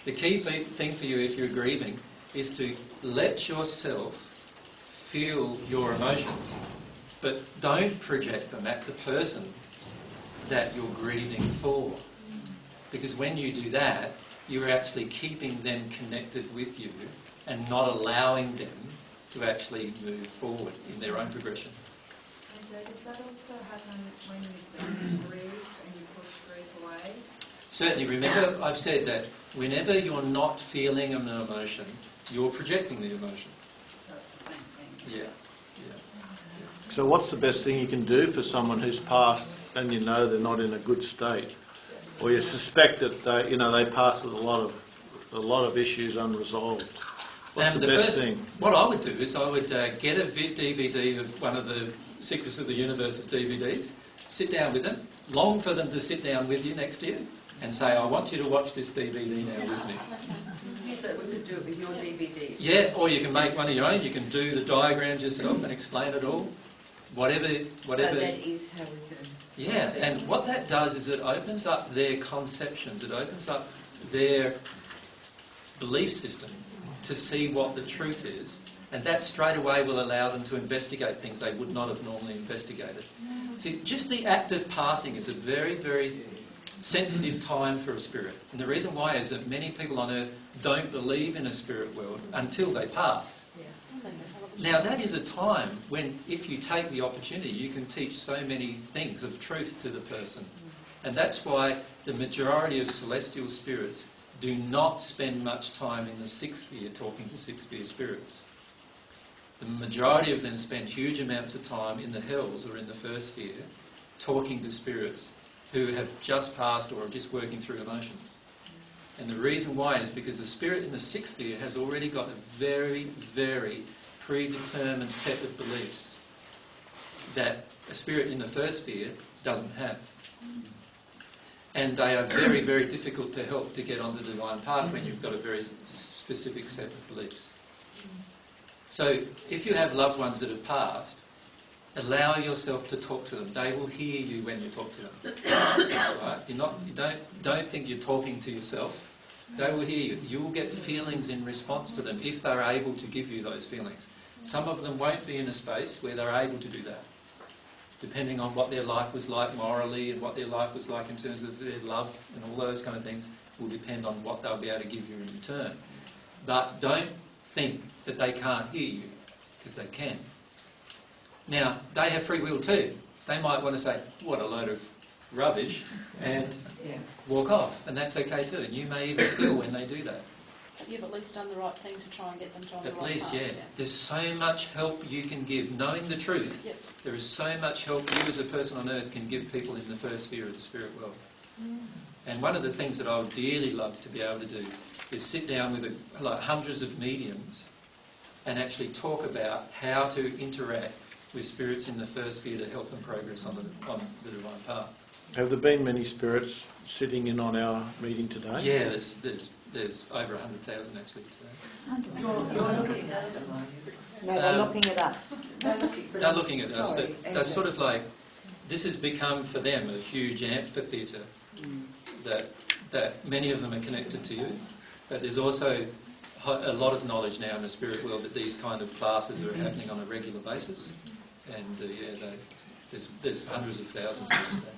The key thing for you if you're grieving is to let yourself feel your emotions, but don't project them at the person that you're grieving for. Because when you do that, you're actually keeping them connected with you and not allowing them to actually move forward in their own progression. And does that also happen when you don't grieve and you push grief away? Certainly. Remember, I've said that whenever you're not feeling an emotion, you're projecting the emotion. So it's the same thing. Yeah. So what's the best thing you can do for someone who's passed and you know they're not in a good state, or you suspect that they passed with a lot of issues unresolved? What's the best thing? What I would do is I would get a DVD of one of the Secrets of the Universe's DVDs, sit down with them, long for them to sit down with you next to you, and say, I want you to watch this DVD now with me. So we could do it with your DVD. Yeah, or you can make one of your own. You can do the diagrams yourself and explain it all. Whatever. So that is how we can... Yeah, and what that does is it opens up their conceptions. It opens up their belief system to see what the truth is. And that straight away will allow them to investigate things they would not have normally investigated. See, just the act of passing is a very, very sensitive time for a spirit. And the reason why is that many people on earth don't believe in a spirit world until they pass. Yeah. Now that is a time when, if you take the opportunity, you can teach so many things of truth to the person. And that's why the majority of celestial spirits do not spend much time in the sixth sphere talking to sixth sphere spirits. The majority of them spend huge amounts of time in the hells or in the first sphere talking to spirits who have just passed or are just working through emotions. And the reason why is because the spirit in the sixth sphere has already got a very, very predetermined set of beliefs that a spirit in the first sphere doesn't have. And they are very, very difficult to help to get on the divine path when you've got a very specific set of beliefs. So if you have loved ones that have passed, allow yourself to talk to them. They will hear you when you talk to them. Right? You don't think you're talking to yourself. They will hear you. You will get feelings in response to them if they're able to give you those feelings. Some of them won't be in a space where they're able to do that, depending on what their life was like morally and what their life was like in terms of their love and all those kind of things will depend on what they'll be able to give you in return. But don't think that they can't hear you, because they can. Now, they have free will too. They might want to say, what a load of rubbish, and walk off, and that's okay too. And you may even feel when they do that. But you've at least done the right thing to try and get them to on the right At least, path, yeah. There's so much help you can give. Knowing the truth, Yep. there is so much help you as a person on earth can give people in the first sphere of the spirit world. And one of the things that I would dearly love to be able to do is sit down with hundreds of mediums and actually talk about how to interact with spirits in the first sphere to help them progress on the divine path. Have there been many spirits sitting in on our meeting today? Yeah, there's over 100,000 actually today. You're looking at us. No, they're looking at us. They're looking at us, but they're sort of like, this has become for them a huge amphitheatre that many of them are connected to you. But there's also a lot of knowledge now in the spirit world that these kind of classes are happening on a regular basis. And there's hundreds of thousands of them today.